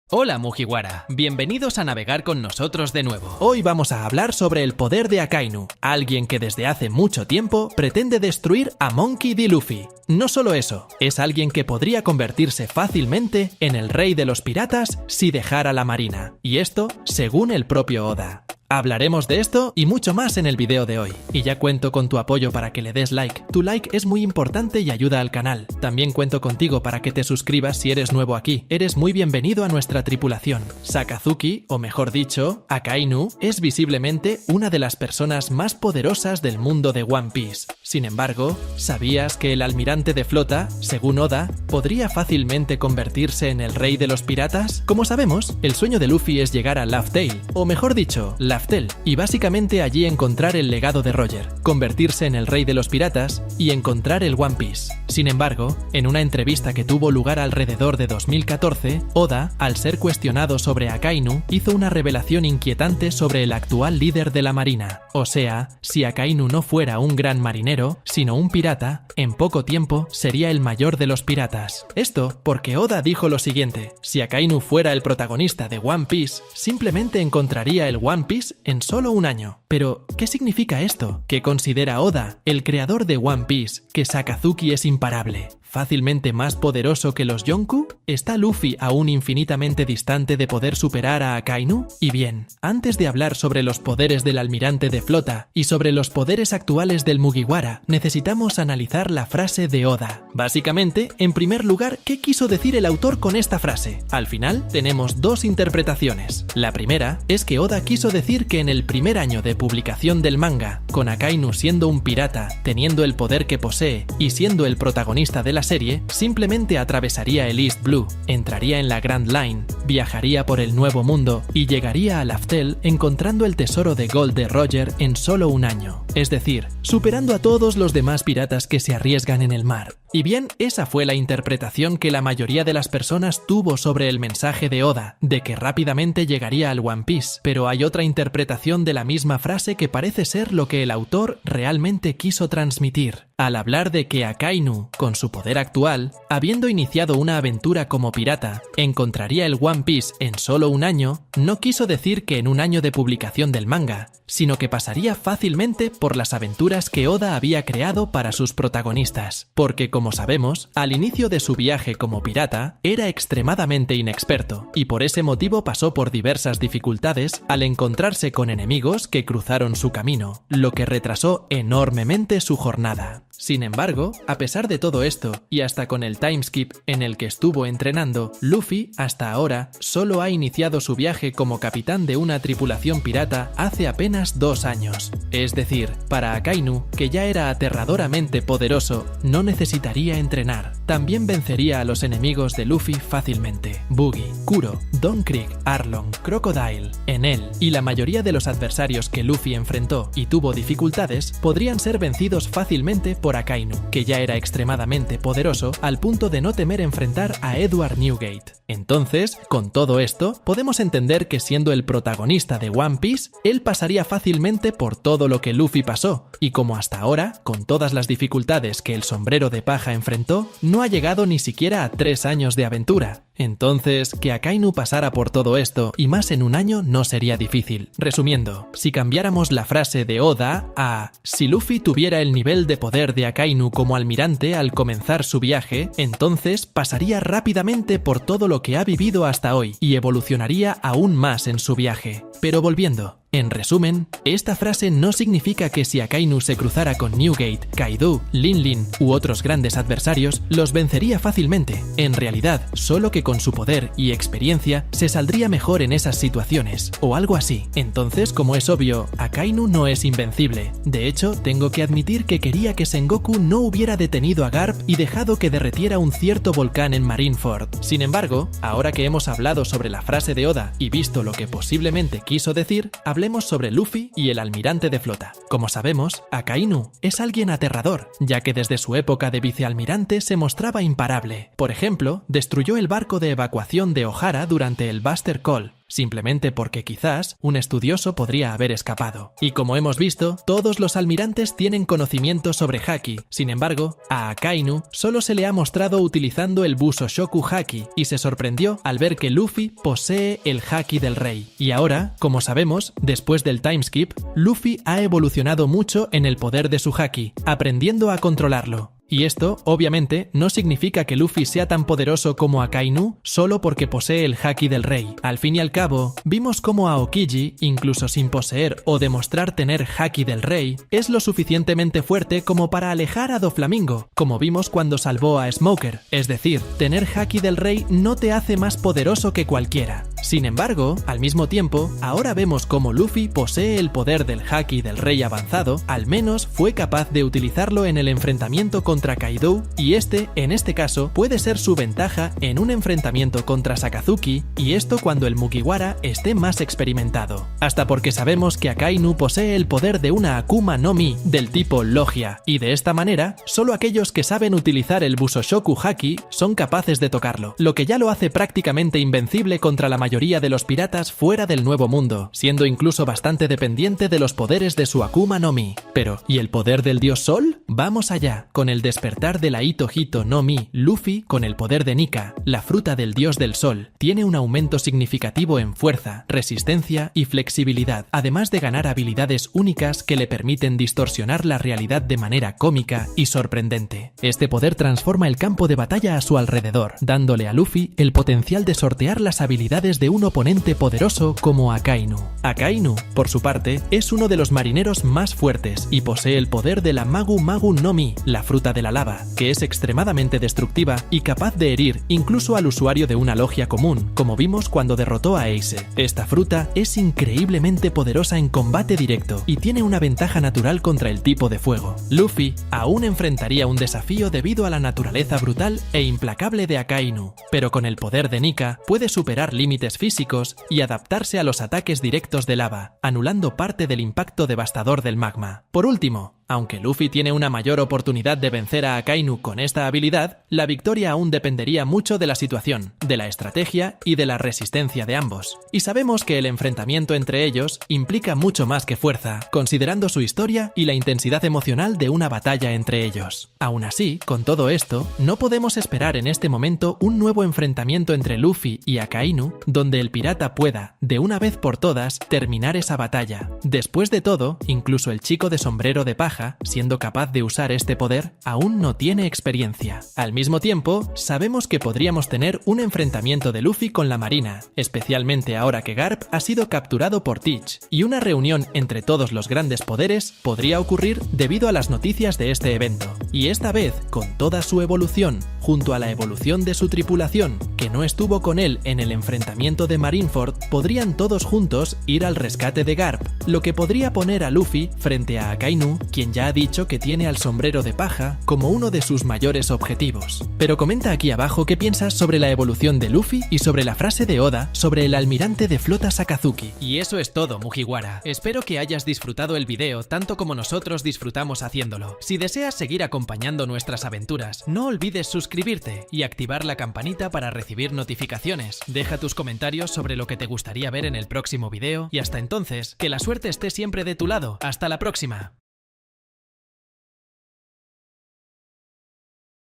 Hola Mugiwara, bienvenidos a navegar con nosotros de nuevo. Hoy vamos a hablar sobre el poder de Akainu, alguien que desde hace mucho tiempo pretende destruir a Monkey D. Luffy. No solo eso, es alguien que podría convertirse fácilmente en el rey de los piratas si dejara la marina, y esto según el propio Oda. Hablaremos de esto y mucho más en el video de hoy. Y ya cuento con tu apoyo para que le des like. Tu like es muy importante y ayuda al canal. También cuento contigo para que te suscribas si eres nuevo aquí. Eres muy bienvenido a nuestra tripulación. Sakazuki, o mejor dicho, Akainu, es visiblemente una de las personas más poderosas del mundo de One Piece. Sin embargo, ¿sabías que el almirante de flota, según Oda, podría fácilmente convertirse en el rey de los piratas? Como sabemos, el sueño de Luffy es llegar a Laugh Tale, o mejor dicho, Laugh Tale, y básicamente allí encontrar el legado de Roger, convertirse en el rey de los piratas y encontrar el One Piece. Sin embargo, en una entrevista que tuvo lugar alrededor de 2014, Oda, al ser cuestionado sobre Akainu, hizo una revelación inquietante sobre el actual líder de la marina. O sea, si Akainu no fuera un gran marinero, sino un pirata, en poco tiempo sería el mayor de los piratas. Esto porque Oda dijo lo siguiente: si Akainu fuera el protagonista de One Piece, simplemente encontraría el One Piece en solo un año. Pero, ¿qué significa esto? ¿Qué considera Oda, el creador de One Piece, que Sakazuki es imparable, fácilmente más poderoso que los Yonko? ¿Está Luffy aún infinitamente distante de poder superar a Akainu? Y bien, antes de hablar sobre los poderes del almirante de flota y sobre los poderes actuales del Mugiwara, necesitamos analizar la frase de Oda. Básicamente, en primer lugar, ¿qué quiso decir el autor con esta frase? Al final, tenemos dos interpretaciones. La primera es que Oda quiso decir que en el primer año de publicación del manga, con Akainu siendo un pirata, teniendo el poder que posee y siendo el protagonista de la serie, simplemente atravesaría el East Blue, entraría en la Grand Line, viajaría por el Nuevo Mundo y llegaría a Laugh Tale encontrando el tesoro de Gold de Roger en solo un año. Es decir, superando a todos los demás piratas que se arriesgan en el mar. Y bien, esa fue la interpretación que la mayoría de las personas tuvo sobre el mensaje de Oda, de que rápidamente llegaría al One Piece. Pero hay otra interpretación de la misma frase que parece ser lo que el autor realmente quiso transmitir. Al hablar de que Akainu, con su poder actual, habiendo iniciado una aventura como pirata, encontraría el One Piece en solo un año, no quiso decir que en un año de publicación del manga, sino que pasaría fácilmente por las aventuras que Oda había creado para sus protagonistas. Porque, como sabemos, al inicio de su viaje como pirata, era extremadamente inexperto, y por ese motivo pasó por diversas dificultades al encontrarse con enemigos que cruzaron su camino, lo que retrasó enormemente su jornada. Sin embargo, a pesar de todo esto, y hasta con el timeskip en el que estuvo entrenando, Luffy, hasta ahora, solo ha iniciado su viaje como capitán de una tripulación pirata hace apenas 2 años. Es decir, para Akainu, que ya era aterradoramente poderoso, no necesitaría entrenar. También vencería a los enemigos de Luffy fácilmente. Buggy, Kuro, Don Krieg, Arlong, Crocodile, Enel y la mayoría de los adversarios que Luffy enfrentó y tuvo dificultades podrían ser vencidos fácilmente por Akainu, que ya era extremadamente poderoso al punto de no temer enfrentar a Edward Newgate. Entonces, con todo esto, podemos entender que siendo el protagonista de One Piece, él pasaría fácilmente por todo lo que Luffy pasó, y como hasta ahora, con todas las dificultades que el sombrero de paja enfrentó, no ha llegado ni siquiera a 3 años de aventura. Entonces, que Akainu pasara por todo esto y más en un año no sería difícil. Resumiendo, si cambiáramos la frase de Oda a si Luffy tuviera el nivel de poder de Akainu como almirante al comenzar su viaje, entonces pasaría rápidamente por todo lo que ha vivido hasta hoy y evolucionaría aún más en su viaje. Pero volviendo, en resumen, esta frase no significa que si Akainu se cruzara con Newgate, Kaido, Lin u otros grandes adversarios, los vencería fácilmente. En realidad, solo que con su poder y experiencia se saldría mejor en esas situaciones, o algo así. Entonces, como es obvio, Akainu no es invencible. De hecho, tengo que admitir que quería que Sengoku no hubiera detenido a Garp y dejado que derretiera un cierto volcán en Marineford. Sin embargo, ahora que hemos hablado sobre la frase de Oda y visto lo que posiblemente quiso decir, hablemos sobre Luffy y el almirante de flota. Como sabemos, Akainu es alguien aterrador, ya que desde su época de vicealmirante se mostraba imparable. Por ejemplo, destruyó el barco de evacuación de Ohara durante el Buster Call, simplemente porque quizás un estudioso podría haber escapado. Y como hemos visto, todos los almirantes tienen conocimiento sobre Haki. Sin embargo, a Akainu solo se le ha mostrado utilizando el Busoshoku Haki y se sorprendió al ver que Luffy posee el Haki del Rey. Y ahora, como sabemos, después del timeskip, Luffy ha evolucionado mucho en el poder de su Haki, aprendiendo a controlarlo. Y esto, obviamente, no significa que Luffy sea tan poderoso como Akainu solo porque posee el Haki del Rey. Al fin y al cabo, vimos cómo Aokiji, incluso sin poseer o demostrar tener Haki del Rey, es lo suficientemente fuerte como para alejar a Doflamingo, como vimos cuando salvó a Smoker. Es decir, tener Haki del Rey no te hace más poderoso que cualquiera. Sin embargo, al mismo tiempo, ahora vemos cómo Luffy posee el poder del Haki del Rey avanzado, al menos fue capaz de utilizarlo en el enfrentamiento contra Kaido, y en este caso, puede ser su ventaja en un enfrentamiento contra Sakazuki, y esto cuando el Mugiwara esté más experimentado. Hasta porque sabemos que Akainu posee el poder de una Akuma no Mi del tipo Logia, y de esta manera, solo aquellos que saben utilizar el Busoshoku Haki son capaces de tocarlo, lo que ya lo hace prácticamente invencible contra la mayoría de los piratas fuera del Nuevo Mundo, siendo incluso bastante dependiente de los poderes de su Akuma no Mi. Pero, ¿y el poder del dios Sol? Vamos allá, con el despertar de la Ito Hito no Mi, Luffy, con el poder de Nika, la fruta del dios del sol, tiene un aumento significativo en fuerza, resistencia y flexibilidad, además de ganar habilidades únicas que le permiten distorsionar la realidad de manera cómica y sorprendente. Este poder transforma el campo de batalla a su alrededor, dándole a Luffy el potencial de sortear las habilidades de un oponente poderoso como Akainu. Akainu, por su parte, es uno de los marineros más fuertes y posee el poder de la Magu Magu no Mi, la fruta de la lava, que es extremadamente destructiva y capaz de herir incluso al usuario de una logia común, como vimos cuando derrotó a Ace. Esta fruta es increíblemente poderosa en combate directo y tiene una ventaja natural contra el tipo de fuego. Luffy aún enfrentaría un desafío debido a la naturaleza brutal e implacable de Akainu, pero con el poder de Nika puede superar límites físicos y adaptarse a los ataques directos de lava, anulando parte del impacto devastador del magma. Por último, aunque Luffy tiene una mayor oportunidad de vencer a Akainu con esta habilidad, la victoria aún dependería mucho de la situación, de la estrategia y de la resistencia de ambos. Y sabemos que el enfrentamiento entre ellos implica mucho más que fuerza, considerando su historia y la intensidad emocional de una batalla entre ellos. Aún así, con todo esto, no podemos esperar en este momento un nuevo enfrentamiento entre Luffy y Akainu, donde el pirata pueda, de una vez por todas, terminar esa batalla. Después de todo, incluso el chico de sombrero de paja, siendo capaz de usar este poder, aún no tiene experiencia. Al mismo tiempo, sabemos que podríamos tener un enfrentamiento de Luffy con la Marina, especialmente ahora que Garp ha sido capturado por Teach, y una reunión entre todos los grandes poderes podría ocurrir debido a las noticias de este evento. Y esta vez, con toda su evolución, junto a la evolución de su tripulación, que no estuvo con él en el enfrentamiento de Marineford, podrían todos juntos ir al rescate de Garp, lo que podría poner a Luffy frente a Akainu, quien ya ha dicho que tiene al sombrero de paja como uno de sus mayores objetivos. Pero comenta aquí abajo qué piensas sobre la evolución de Luffy y sobre la frase de Oda sobre el almirante de flota Sakazuki. Y eso es todo, Mugiwara. Espero que hayas disfrutado el video tanto como nosotros disfrutamos haciéndolo. Si deseas seguir acompañando nuestras aventuras, no olvides suscribirte y activar la campanita para recibir notificaciones. Deja tus comentarios sobre lo que te gustaría ver en el próximo video y hasta entonces, que la suerte esté siempre de tu lado. ¡Hasta la próxima!